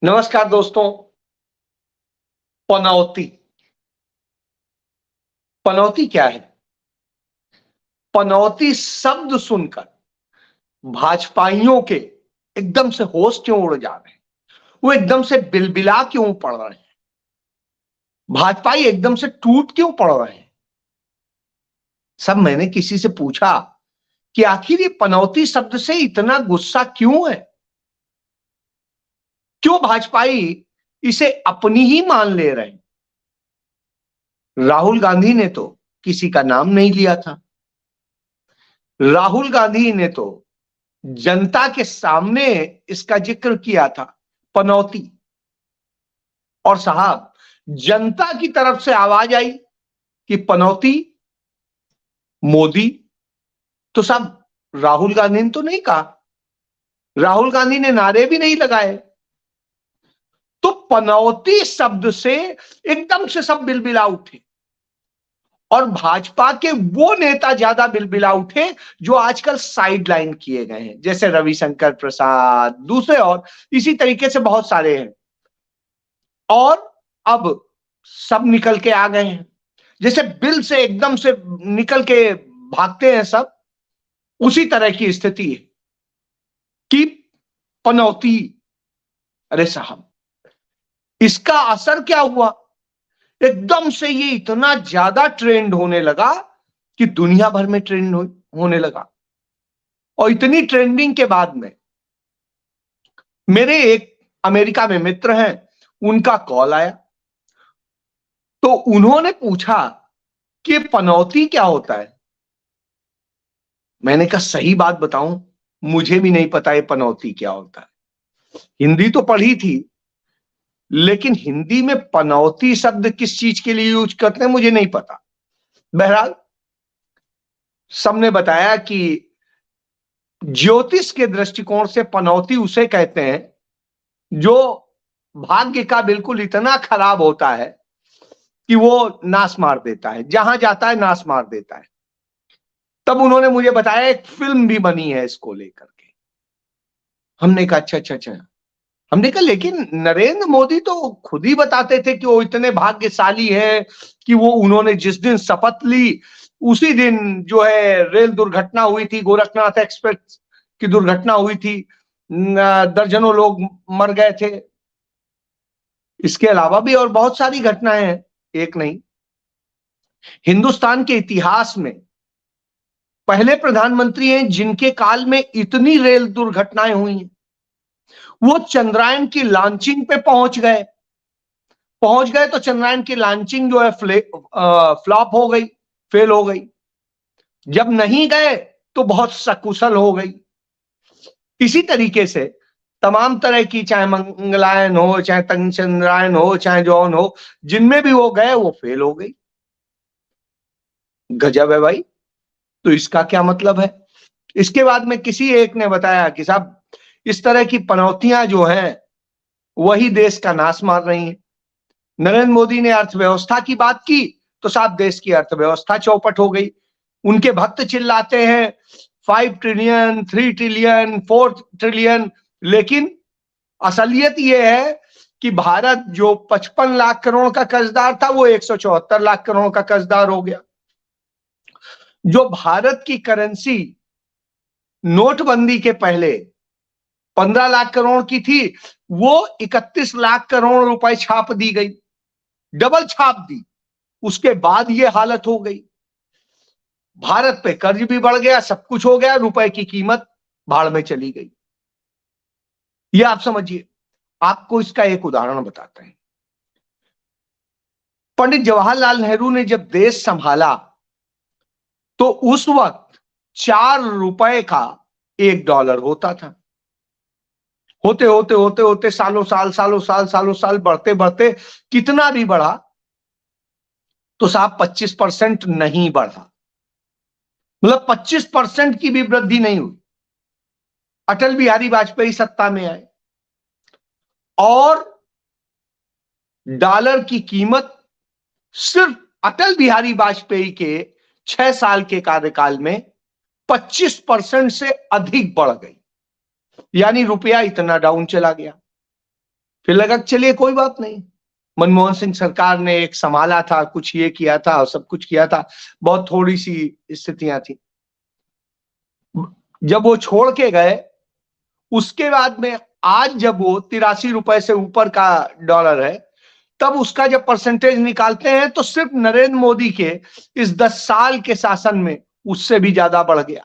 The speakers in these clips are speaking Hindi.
नमस्कार दोस्तों। पनौती। पनौती क्या है? पनौती शब्द सुनकर भाजपाइयों के एकदम से होश क्यों उड़ जा रहे हैं? वो एकदम से बिलबिला क्यों पड़ रहे हैं? भाजपाई एकदम से टूट क्यों पड़ रहे हैं? सब मैंने किसी से पूछा कि आखिर ये पनौती शब्द से इतना गुस्सा क्यों है? क्यों भाजपाई इसे अपनी ही मान ले रहे हैं? राहुल गांधी ने तो किसी का नाम नहीं लिया था। राहुल गांधी ने तो जनता के सामने इसका जिक्र किया था, पनौती। और साहब, जनता की तरफ से आवाज आई कि पनौती मोदी। तो साहब, राहुल गांधी ने तो नहीं कहा, राहुल गांधी ने नारे भी नहीं लगाए। तो पनौती शब्द से एकदम से सब बिलबिला उठे और भाजपा के वो नेता ज्यादा बिलबिला उठे जो आजकल साइडलाइन किए गए हैं, जैसे रविशंकर प्रसाद, दूसरे और इसी तरीके से बहुत सारे हैं। और अब सब निकल के आ गए हैं, जैसे बिल से एकदम से निकल के भागते हैं सब, उसी तरह की स्थिति है कि पनौती। अरे साहब, इसका असर क्या हुआ? एकदम से ये इतना ज्यादा ट्रेंड होने लगा कि दुनिया भर में ट्रेंड होने लगा। और इतनी ट्रेंडिंग के बाद में मेरे एक अमेरिका में मित्र हैं, उनका कॉल आया। तो उन्होंने पूछा कि पनौती क्या होता है। मैंने कहा सही बात बताऊं, मुझे भी नहीं पता ये पनौती क्या होता है। हिंदी तो पढ़ी थी, लेकिन हिंदी में पनौती शब्द किस चीज के लिए यूज करते हैं मुझे नहीं पता। बहरहाल, सबने बताया कि ज्योतिष के दृष्टिकोण से पनौती उसे कहते हैं जो भाग्य का बिल्कुल इतना खराब होता है कि वो नाश मार देता है, जहां जाता है नाश मार देता है। तब उन्होंने मुझे बताया एक फिल्म भी बनी है इसको लेकर के। हमने कहा अच्छा अच्छा अच्छा। हमने कहा लेकिन नरेंद्र मोदी तो खुद ही बताते थे कि वो इतने भाग्यशाली है कि वो उन्होंने जिस दिन शपथ ली उसी दिन जो है रेल दुर्घटना हुई थी, गोरखनाथ एक्सप्रेस की दुर्घटना हुई थी, दर्जनों लोग मर गए थे। इसके अलावा भी और बहुत सारी घटनाएं हैं, एक नहीं। हिंदुस्तान के इतिहास में पहले प्रधानमंत्री हैं जिनके काल में इतनी रेल दुर्घटनाएं हुई हैं। वो चंद्रयान की लॉन्चिंग पे पहुंच गए तो चंद्रयान की लॉन्चिंग जो है फ्लॉप हो गई, फेल हो गई। जब नहीं गए तो बहुत सकुशल हो गई। इसी तरीके से तमाम तरह की, चाहे मंगलायन हो, चाहे चंद्रायन हो, चाहे जौन हो, जिनमें भी वो गए वो फेल हो गई। गजब है भाई। तो इसका क्या मतलब है? इसके बाद में किसी एक ने बताया कि साहब, इस तरह की पनौतियां जो हैं वही देश का नाश मार रही हैं। नरेंद्र मोदी ने अर्थव्यवस्था की बात की तो साहब देश की अर्थव्यवस्था चौपट हो गई। उनके भक्त चिल्लाते हैं 5 ट्रिलियन, 3 ट्रिलियन, 4 ट्रिलियन, लेकिन असलियत यह है कि भारत जो 55 लाख करोड़ का कर्जदार था वो 174 लाख करोड़ का कर्जदार हो गया। जो भारत की करेंसी नोटबंदी के पहले 15 लाख करोड़ की थी, वो 31 लाख करोड़ रुपए छाप दी गई, डबल छाप दी। उसके बाद ये हालत हो गई। भारत पे कर्ज भी बढ़ गया, सब कुछ हो गया, रुपए की कीमत भाड़ में चली गई। ये आप समझिए। आपको इसका एक उदाहरण बताते हैं। पंडित जवाहरलाल नेहरू ने जब देश संभाला तो उस वक्त 4 रुपए का $1 होता था। होते होते होते होते सालों साल बढ़ते बढ़ते कितना भी बढ़ा तो साहब 25% नहीं बढ़ा। मतलब 25% की भी वृद्धि नहीं हुई। अटल बिहारी वाजपेयी सत्ता में आए और डॉलर की कीमत सिर्फ अटल बिहारी वाजपेयी के 6 साल के कार्यकाल में 25% से अधिक बढ़ गई। यानी रुपया इतना डाउन चला गया। फिर लगा चलिए कोई बात नहीं, मनमोहन सिंह सरकार ने एक संभाला था, कुछ ये किया था, सब कुछ किया था, बहुत थोड़ी सी स्थितियां थी। जब वो छोड़ के गए, उसके बाद में आज जब वो 83 रुपए से ऊपर का डॉलर है, तब उसका जब परसेंटेज निकालते हैं तो सिर्फ नरेंद्र मोदी के इस 10 साल के शासन में उससे भी ज्यादा बढ़ गया।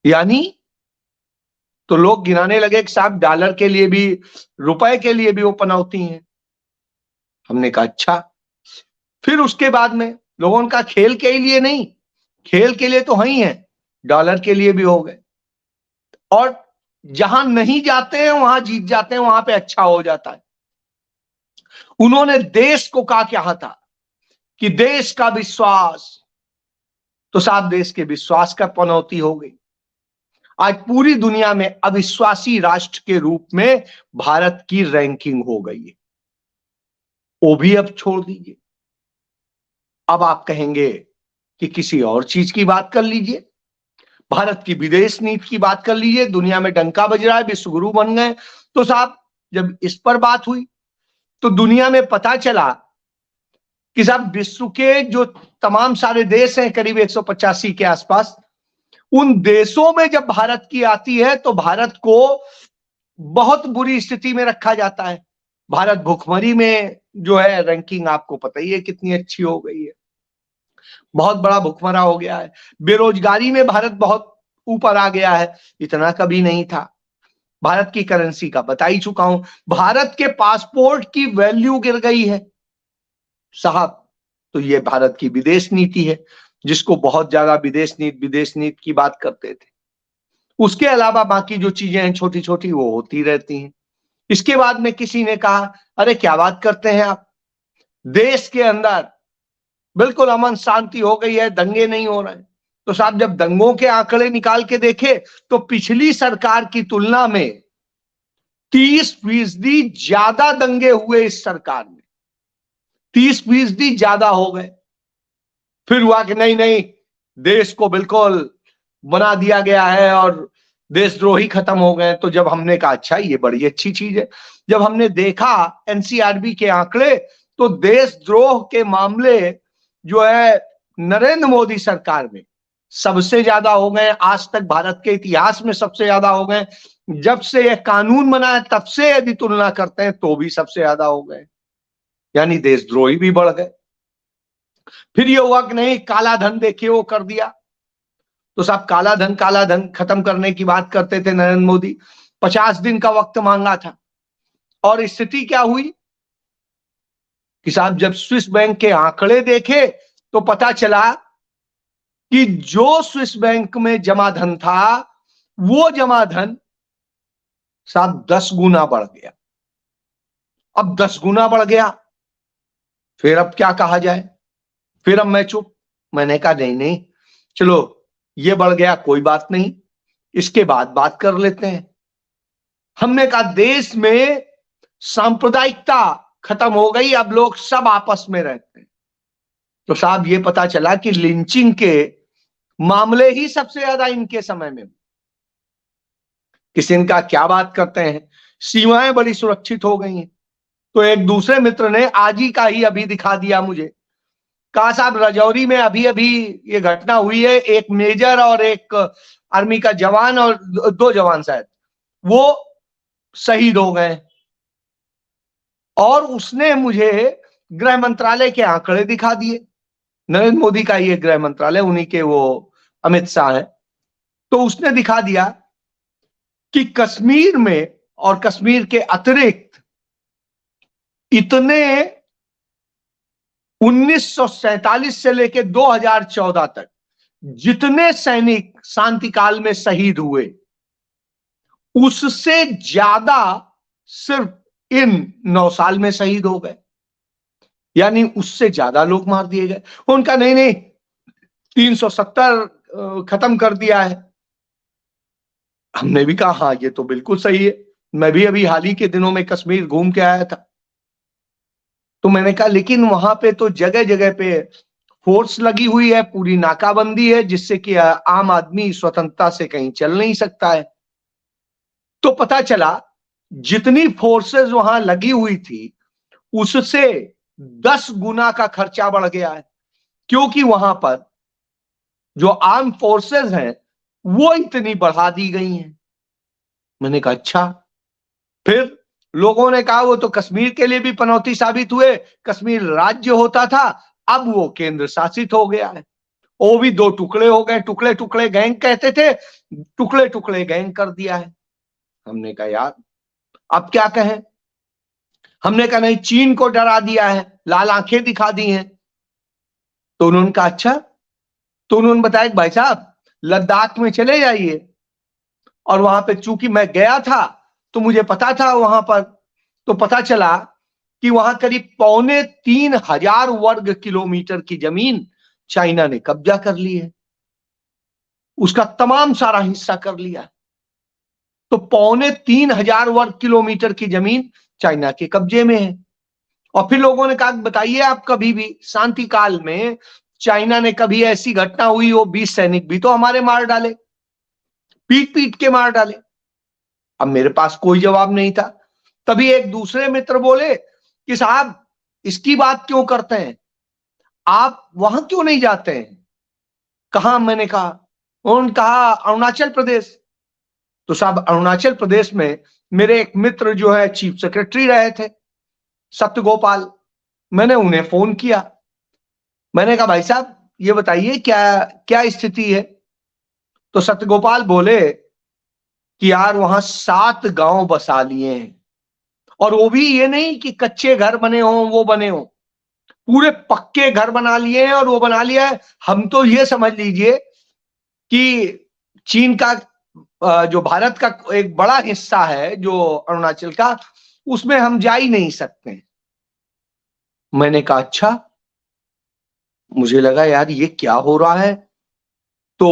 यानी तो लोग गिनाने लगे कि साहब डॉलर के लिए भी, रुपए के लिए भी वो पनौती हैं। हमने कहा अच्छा। फिर उसके बाद में लोगों का खेल के लिए नहीं, खेल के लिए तो ही है, डॉलर के लिए भी हो गए। और जहां नहीं जाते हैं वहां जीत जाते हैं, वहां पे अच्छा हो जाता है। उन्होंने देश को कहा था कि देश का विश्वास, तो साहब देश के विश्वास का पनौती हो गई। आज पूरी दुनिया में अविश्वासी राष्ट्र के रूप में भारत की रैंकिंग हो गई है। वो भी अब छोड़ दीजिए, अब आप कहेंगे कि किसी और चीज की बात कर लीजिए, भारत की विदेश नीति की बात कर लीजिए। दुनिया में डंका बज रहा है, विश्वगुरु बन गए। तो साहब जब इस पर बात हुई तो दुनिया में पता चला कि साहब विश्व के जो तमाम सारे देश हैं, करीब 185 के आसपास, उन देशों में जब भारत की आती है तो भारत को बहुत बुरी स्थिति में रखा जाता है। भारत भुखमरी में जो है रैंकिंग आपको पता ही है कितनी अच्छी हो गई है, बहुत बड़ा भुखमरा हो गया है। बेरोजगारी में भारत बहुत ऊपर आ गया है, इतना कभी नहीं था। भारत की करेंसी का बता ही चुका हूं, भारत के पासपोर्ट की वैल्यू गिर गई है साहब। तो ये भारत की विदेश नीति है, जिसको बहुत ज्यादा विदेश नीति की बात करते थे। उसके अलावा बाकी जो चीजें हैं छोटी छोटी वो होती रहती हैं। इसके बाद में किसी ने कहा अरे क्या बात करते हैं आप, देश के अंदर बिल्कुल अमन शांति हो गई है, दंगे नहीं हो रहे हैं। तो साहब जब दंगों के आंकड़े निकाल के देखे तो पिछली सरकार की तुलना में 30% ज्यादा दंगे हुए इस सरकार में, 30% ज्यादा हो गए। फिर हुआ कि नहीं नहीं, देश को बिल्कुल बना दिया गया है और देशद्रोही खत्म हो गए। तो जब हमने कहा अच्छा ये बड़ी अच्छी चीज है, जब हमने देखा एनसीआरबी के आंकड़े तो देशद्रोह के मामले जो है नरेंद्र मोदी सरकार में सबसे ज्यादा हो गए, आज तक भारत के इतिहास में सबसे ज्यादा हो गए। जब से यह कानून बना है तब से यदि तुलना करते हैं तो भी सबसे ज्यादा हो गए, यानी देशद्रोही भी बढ़ गए। फिर ये हुआ कि नहीं काला धन देखिए वो कर दिया। तो साहब काला धन खत्म करने की बात करते थे नरेंद्र मोदी, 50 दिन का वक्त मांगा था। और स्थिति क्या हुई कि साहब जब स्विस बैंक के आंकड़े देखे तो पता चला कि जो स्विस बैंक में जमा धन था वो जमा धन साहब 10 गुना बढ़ गया। अब 10 गुना बढ़ गया, फिर अब क्या कहा जाए। फिर अब मैं चुप, मैंने कहा नहीं नहीं चलो ये बढ़ गया कोई बात नहीं, इसके बाद बात कर लेते हैं। हमने कहा देश में सांप्रदायिकता खत्म हो गई, अब लोग सब आपस में रहते हैं। तो साहब ये पता चला कि लिंचिंग के मामले ही सबसे ज्यादा इनके समय में। किसी इनका क्या बात करते हैं, सीमाएं बड़ी सुरक्षित हो गई हैं। तो एक दूसरे मित्र ने आज ही का ही अभी दिखा दिया मुझे, कहा साहब राजौरी में अभी अभी ये घटना हुई है, एक मेजर और एक आर्मी का जवान और 2 जवान शायद वो शहीद हो गए। और उसने मुझे गृह मंत्रालय के आंकड़े दिखा दिए, नरेंद्र मोदी का ये गृह मंत्रालय, उन्हीं के वो अमित शाह है। तो उसने दिखा दिया कि कश्मीर में और कश्मीर के अतिरिक्त इतने 1947 से लेकर 2014 तक जितने सैनिक शांति काल में शहीद हुए उससे ज्यादा सिर्फ इन 9 साल में शहीद हो गए, यानी उससे ज्यादा लोग मार दिए गए। उनका नहीं नहीं 370 खत्म कर दिया है। हमने भी कहा हाँ ये तो बिल्कुल सही है, मैं भी अभी हाल ही के दिनों में कश्मीर घूम के आया था। तो मैंने कहा लेकिन वहां पे तो जगह जगह पे फोर्स लगी हुई है, पूरी नाकाबंदी है, जिससे कि आम आदमी स्वतंत्रता से कहीं चल नहीं सकता है। तो पता चला जितनी फोर्सेस वहां लगी हुई थी उससे 10 गुना का खर्चा बढ़ गया है, क्योंकि वहां पर जो आर्म फोर्सेस हैं वो इतनी बढ़ा दी गई हैं। मैंने कहा अच्छा। फिर लोगों ने कहा वो तो कश्मीर के लिए भी पनौती साबित हुए, कश्मीर राज्य होता था, अब वो केंद्र शासित हो गया है। वो भी दो टुकड़े हो गए, टुकड़े टुकड़े गैंग कहते थे, टुकड़े टुकड़े गैंग कर दिया है। हमने कहा यार अब क्या कहें। हमने कहा नहीं, चीन को डरा दिया है, लाल आंखें दिखा दी हैं। तो उन्होंने कहा अच्छा। तो उन्होंने बताया भाई साहब लद्दाख में चले जाइए, और वहां पे चूंकि मैं गया था तो मुझे पता था वहां पर, तो पता चला कि वहां करीब 3,500 वर्ग किलोमीटर की जमीन चाइना ने कब्जा कर ली है, उसका तमाम सारा हिस्सा कर लिया। तो 3,500 वर्ग किलोमीटर की जमीन चाइना के कब्जे में है। और फिर लोगों ने कहा बताइए आप, कभी भी शांति काल में चाइना ने कभी ऐसी घटना हुई हो 20 सैनिक भी तो हमारे मार डाले, पीट पीट के मार डाले। अब मेरे पास कोई जवाब नहीं था। तभी एक दूसरे मित्र बोले कि साहब इसकी बात क्यों करते हैं, आप वहां क्यों नहीं जाते हैं। कहा, मैंने कहा, उन्होंने कहा अरुणाचल प्रदेश। तो साहब अरुणाचल प्रदेश में मेरे एक मित्र जो है चीफ सेक्रेटरी रहे थे, सत्यगोपाल। मैंने उन्हें फोन किया, मैंने कहा भाई साहब ये बताइए क्या क्या स्थिति है। तो सत्यगोपाल बोले कि यार वहां 7 गांव बसा लिए हैं, और वो भी ये नहीं कि कच्चे घर बने हों वो बने हों, पूरे पक्के घर बना लिए हैं। और वो बना लिया है, हम तो ये समझ लीजिए कि चीन का जो भारत का एक बड़ा हिस्सा है जो अरुणाचल का, उसमें हम जा ही नहीं सकते। मैंने कहा अच्छा। मुझे लगा यार ये क्या हो रहा है। तो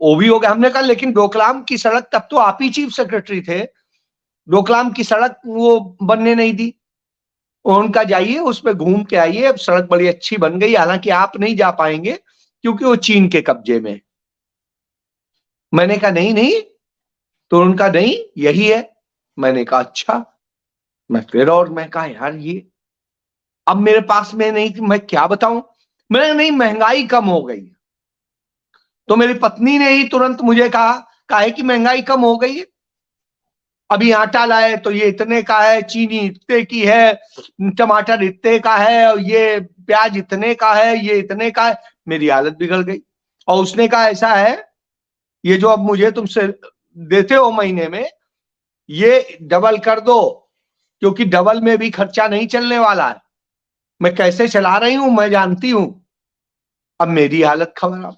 वो भी हो गया। हमने कहा लेकिन डोकलाम की सड़क, तब तो आप ही चीफ सेक्रेटरी थे, डोकलाम की सड़क वो बनने नहीं दी। उनका जाइए उस पर घूम के आइए, अब सड़क बड़ी अच्छी बन गई, हालांकि आप नहीं जा पाएंगे क्योंकि वो चीन के कब्जे में। मैंने कहा नहीं नहीं। तो उनका नहीं यही है। मैंने कहा अच्छा। मैं फिर, और मैं कहा यार ये अब मेरे पास में नहीं, मैं क्या बताऊं। मैंने नहीं, महंगाई कम हो गई। तो मेरी पत्नी ने ही तुरंत मुझे कहा है कि महंगाई कम हो गई है, अभी आटा लाए तो ये इतने का है, चीनी इतने की है, टमाटर इतने का है, और ये प्याज इतने का है, ये इतने का है। मेरी हालत बिगड़ गई। और उसने कहा ऐसा है, ये जो अब मुझे तुमसे देते हो महीने में, ये डबल कर दो, क्योंकि डबल में भी खर्चा नहीं चलने वाला है। मैं कैसे चला रही हूं मैं जानती हूं। अब मेरी हालत खराब।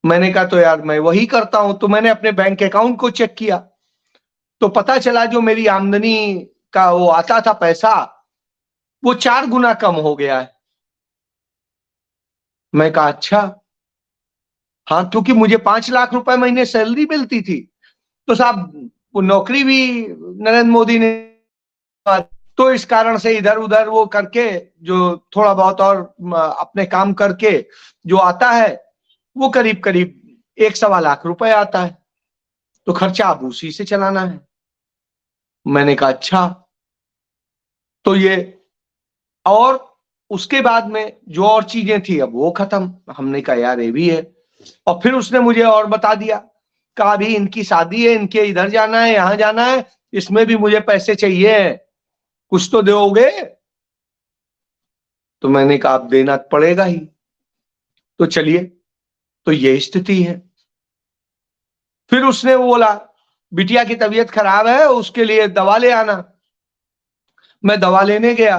मैंने कहा तो यार मैं वही करता हूं। तो मैंने अपने बैंक अकाउंट को चेक किया, तो पता चला जो मेरी आमदनी का वो आता था पैसा, वो 4 गुना कम हो गया है। मैं कहा अच्छा। हाँ, क्योंकि मुझे 5 लाख रुपए महीने सैलरी मिलती थी। तो साहब वो नौकरी भी नरेंद्र मोदी ने, तो इस कारण से इधर उधर वो करके जो थोड़ा बहुत और अपने काम करके जो आता है, वो करीब करीब 1 सवा लाख रुपए आता है। तो खर्चा अब उसी से चलाना है। मैंने कहा अच्छा। तो ये, और उसके बाद में जो और चीजें थी अब वो खत्म। हमने कहा यार ये भी है। और फिर उसने मुझे और बता दिया, कहा भी इनकी शादी है, इनके इधर जाना है, यहां जाना है, इसमें भी मुझे पैसे चाहिए, कुछ तो दोगे। तो मैंने कहा आप देना पड़ेगा ही। तो चलिए, तो ये स्थिति है। फिर उसने बोला बिटिया की तबीयत खराब है, उसके लिए दवा ले आना। मैं दवा लेने गया,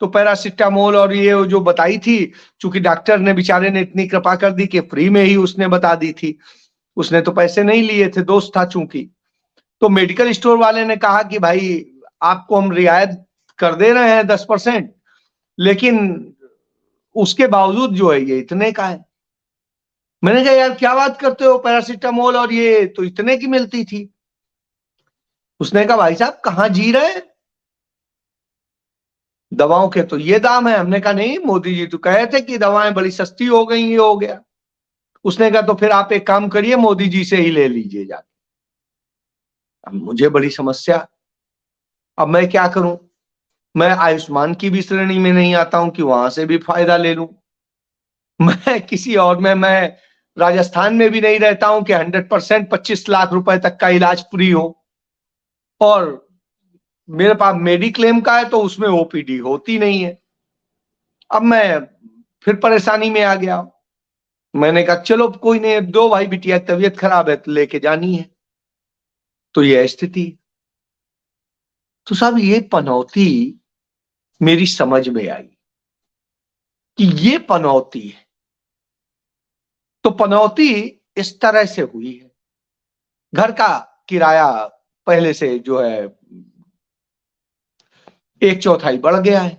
तो पैरासिटामोल और ये जो बताई थी, चूंकि डॉक्टर ने बेचारे ने इतनी कृपा कर दी कि फ्री में ही उसने बता दी थी, उसने तो पैसे नहीं लिए थे, दोस्त था चूंकि। तो मेडिकल स्टोर वाले ने कहा कि भाई आपको हम रियायत कर दे रहे हैं 10%, लेकिन उसके बावजूद जो है ये इतने का है। मैंने कहा यार क्या बात करते हो, पैरासिटामोल और ये तो इतने की मिलती थी। उसने कहा भाई साहब कहाँ जी रहे हैं, दवाओं के तो ये दाम है। हमने कहा नहीं, मोदी जी तो कहे थे कि दवाएं बड़ी सस्ती हो गई, ये हो गया। उसने कहा तो फिर आप एक काम करिए, मोदी जी से ही ले लीजिए जाके। अब मुझे बड़ी समस्या, अब मैं क्या करूं? मैं आयुष्मान की भी श्रेणी में नहीं आता हूं कि वहां से भी फायदा ले लूं। मैं किसी और में, मैं राजस्थान में भी नहीं रहता हूं कि 100% 25 लाख रुपए तक का इलाज फ्री हो, और मेरे पास मेडिक्लेम का है तो उसमें ओपीडी होती नहीं है। अब मैं फिर परेशानी में आ गया। मैंने कहा चलो कोई नहीं, दो भाई बिटिया तबीयत खराब है तो लेके जानी है, तो यह स्थिति। तो साहब ये पनौती मेरी समझ में आई कि ये पनौती है। तो पनौती इस तरह से हुई है, घर का किराया पहले से जो है 1/4 बढ़ गया है।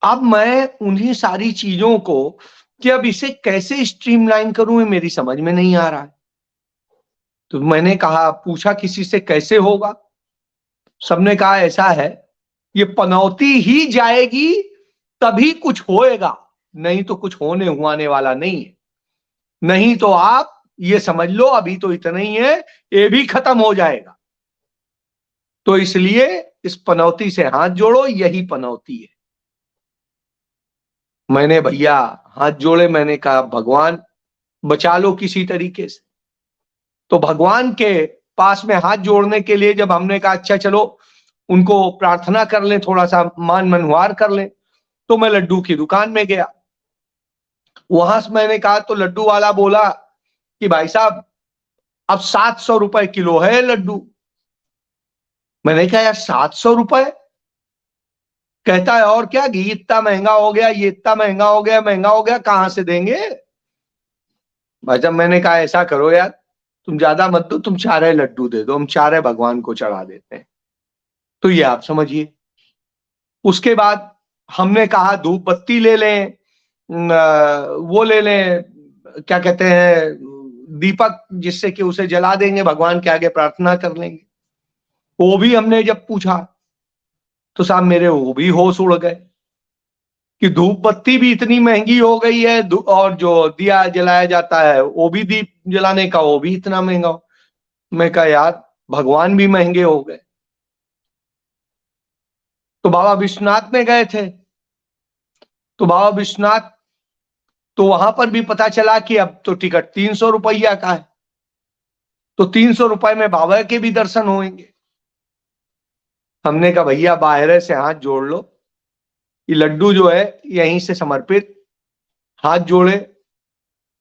अब मैं उन्हीं सारी चीजों को कि अब इसे कैसे स्ट्रीमलाइन करूं, ये मेरी समझ में नहीं आ रहा है। तो मैंने कहा, पूछा किसी से कैसे होगा, सबने कहा ऐसा है, ये पनौती ही जाएगी तभी कुछ होएगा, नहीं तो कुछ होने वाला नहीं है। नहीं तो आप ये समझ लो अभी तो इतना ही है, ये भी खत्म हो जाएगा। तो इसलिए इस पनौती से हाथ जोड़ो, यही पनौती है। मैंने भैया हाथ जोड़े, मैंने कहा भगवान बचा लो किसी तरीके से। तो भगवान के पास में हाथ जोड़ने के लिए जब हमने कहा अच्छा चलो उनको प्रार्थना कर लें, थोड़ा सा मान मनवार कर लें, तो मैं लड्डू की दुकान में गया। वहां से मैंने कहा तो लड्डू वाला बोला कि भाई साहब अब 700 रुपए किलो है लड्डू। मैंने कहा यार 700 रुपए? कहता है और क्या, घी इतना महंगा हो गया, ये इतना महंगा हो गया, महंगा हो गया, कहां से देंगे भाई साहब? मैंने कहा ऐसा करो यार, तुम ज्यादा मत दो, तुम 4 लड्डू दे दो, हम 4 भगवान को चढ़ा देते हैं। तो ये आप समझिए। उसके बाद हमने कहा धूप बत्ती ले लें, वो ले लें, क्या कहते हैं, दीपक, जिससे कि उसे जला देंगे, भगवान के आगे प्रार्थना कर लेंगे। वो भी हमने जब पूछा तो साहब मेरे वो भी होश उड़ गए कि धूप बत्ती भी इतनी महंगी हो गई है, और जो दिया जलाया जाता है वो भी, दीप जलाने का वो भी इतना महंगा हो। मैं कहा यार भगवान भी महंगे हो गए। तो बाबा विश्वनाथ में गए थे, तो बाबा विश्वनाथ, तो वहां पर भी पता चला कि अब तो टिकट 300 रुपया का है, तो 300 रुपए में बाबा के भी दर्शन होंगे। हमने कहा भैया बाहर से हाथ जोड़ लो, ये लड्डू जो है यहीं से समर्पित, हाथ जोड़े,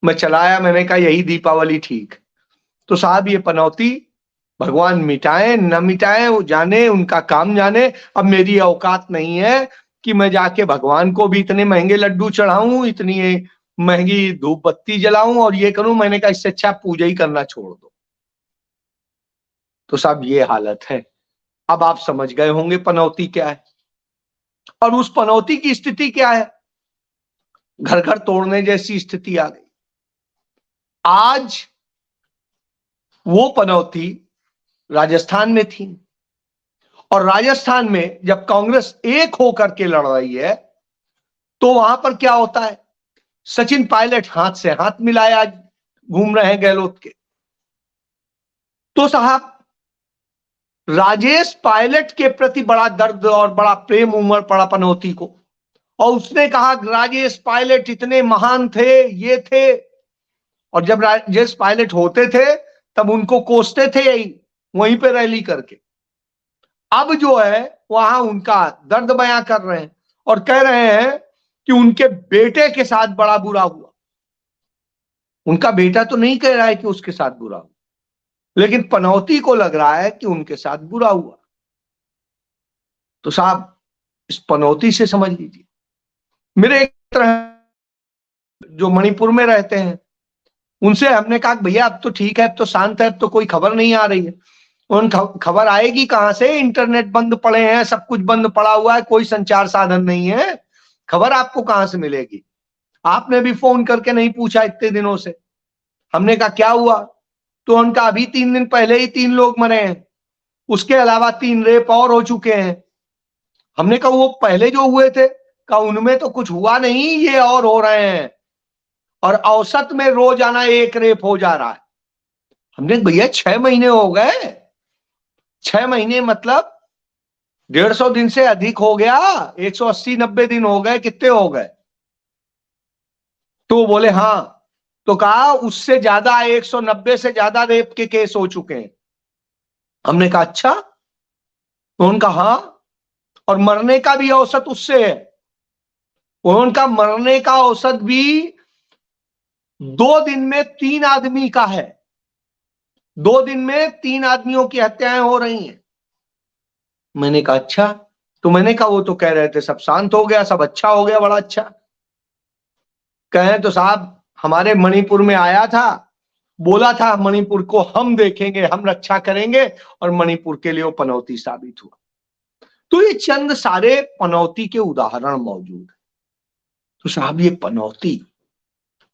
मैं चलाया, मैंने कहा यही दीपावली ठीक। तो साहब ये पनौती भगवान मिटाए न मिटाए वो जाने, उनका काम जाने। अब मेरी औकात नहीं है कि मैं जाके भगवान को भी इतने महंगे लड्डू चढ़ाऊं, इतनी महंगी धूप बत्ती जलाऊं और ये करूं। मैंने कहा इससे अच्छा पूजा ही करना छोड़ दो। तो साहब ये हालत है। अब आप समझ गए होंगे पनौती क्या है, और उस पनौती की स्थिति क्या है, घर घर तोड़ने जैसी स्थिति आ गई। आज वो पनौती राजस्थान में थी, और राजस्थान में जब कांग्रेस एक होकर के लड़ रही है तो वहां पर क्या होता है, सचिन पायलट हाथ से हाथ मिलाए आज घूम रहे हैं गहलोत के। तो साहब राजेश पायलट के प्रति बड़ा दर्द और बड़ा प्रेम उमड़ पड़ा पनौती को, और उसने कहा राजेश पायलट इतने महान थे, ये थे। और जब राजेश पायलट होते थे तब उनको कोसते थे यही, वहीं पे रैली करके। अब जो है वहां उनका दर्द बयां कर रहे हैं और कह रहे हैं कि उनके बेटे के साथ बड़ा बुरा हुआ। उनका बेटा तो नहीं कह रहा है कि उसके साथ बुरा हुआ, लेकिन पनौती को लग रहा है कि उनके साथ बुरा हुआ। तो साहब इस पनौती से समझ लीजिए। मेरे एक तरह जो मणिपुर में रहते हैं उनसे हमने कहा भैया अब तो ठीक है, अब तो शांत है, अब तो कोई खबर नहीं आ रही है। उन खबर आएगी कहां से, इंटरनेट बंद पड़े हैं, सब कुछ बंद पड़ा हुआ है, कोई संचार साधन नहीं है, खबर आपको कहां से मिलेगी? आपने भी फोन करके नहीं पूछा इतने दिनों से। हमने कहा क्या हुआ, तो उनका अभी 3 दिन पहले ही 3 लोग मरे हैं, उसके अलावा 3 रेप और हो चुके हैं। हमने कहा वो पहले जो हुए थे, कहा उनमें तो कुछ हुआ नहीं, ये और हो रहे हैं, और औसत में रोजाना 1 रेप हो जा रहा है। हमने भैया 6 महीने हो गए, 6 महीने मतलब 150 दिन से अधिक हो गया, 180-90 दिन हो गए, कितने हो गए? तो बोले हाँ। तो कहा उससे ज्यादा 190 से ज्यादा रेप के केस हो चुके हैं। हमने कहा अच्छा? तो उनका हाँ, और मरने का भी औसत उससे है। उनका मरने का औसत भी 2 दिन में 3 आदमी का है, 2 दिन में 3 आदमियों की हत्याएं हो रही हैं। मैंने कहा अच्छा? तो मैंने कहा वो तो कह रहे थे सब शांत हो गया, सब अच्छा हो गया, बड़ा अच्छा। कहे तो साहब हमारे मणिपुर में आया था, बोला था मणिपुर को हम देखेंगे, हम रक्षा करेंगे, और मणिपुर के लिए वो पनौती साबित हुआ। तो ये चंद सारे पनौती के उदाहरण मौजूद है। तो साहब ये पनौती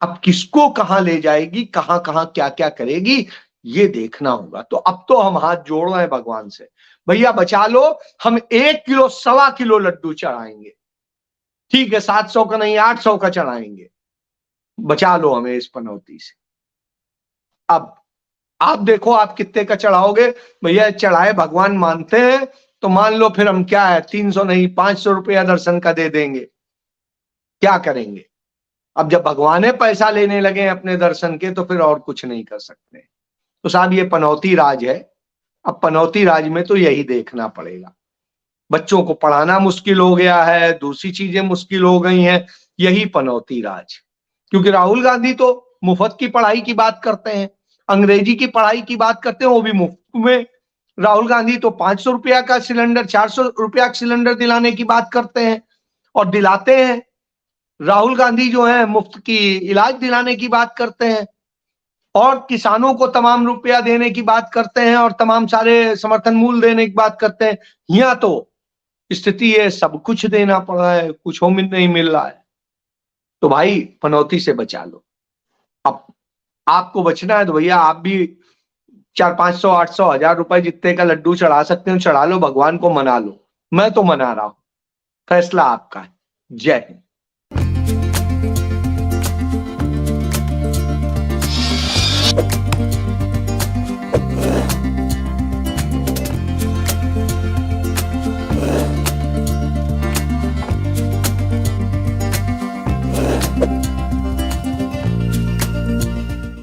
अब किसको कहां ले जाएगी, कहां कहां क्या क्या करेगी, ये देखना होगा। तो अब तो हम हाथ जोड़ रहे हैं भगवान से, भैया बचा लो, हम 1 किलो 1.25 किलो लड्डू चढ़ाएंगे, ठीक है 700 का नहीं 800 का चढ़ाएंगे, बचा लो हमें इस पनौती से। अब आप देखो आप कितने का चढ़ाओगे। भैया चढ़ाए भगवान मानते हैं तो मान लो, फिर हम क्या है 300 नहीं 500 रुपया दर्शन का दे देंगे, क्या करेंगे? अब जब भगवान पैसा लेने लगे अपने दर्शन के, तो फिर और कुछ नहीं कर सकते। तो साहब ये पनौती राज है। अब पनौती राज में तो यही देखना पड़ेगा, बच्चों को पढ़ाना मुश्किल हो गया है, दूसरी चीजें मुश्किल हो गई हैं, यही पनौती राज। क्योंकि राहुल गांधी तो मुफ्त की पढ़ाई की बात करते हैं, अंग्रेजी की पढ़ाई की बात करते हैं, वो भी मुफ्त में। राहुल गांधी तो 500 रुपया का सिलेंडर, 400 रुपया का सिलेंडर दिलाने की बात करते हैं और दिलाते हैं। राहुल गांधी जो है मुफ्त की इलाज दिलाने की बात करते हैं, और किसानों को तमाम रुपया देने की बात करते हैं, और तमाम सारे समर्थन मूल्य देने की बात करते हैं। यहाँ तो स्थिति है सब कुछ देना पड़ रहा है, कुछ हो नहीं मिल रहा है। तो भाई पनौती से बचा लो। अब आपको बचना है तो भैया आप भी 400-500 800 1000 रुपए जितने का लड्डू चढ़ा सकते हो चढ़ा लो, भगवान को मना लो। मैं तो मना रहा हूं, फैसला आपका है। जय हिंद।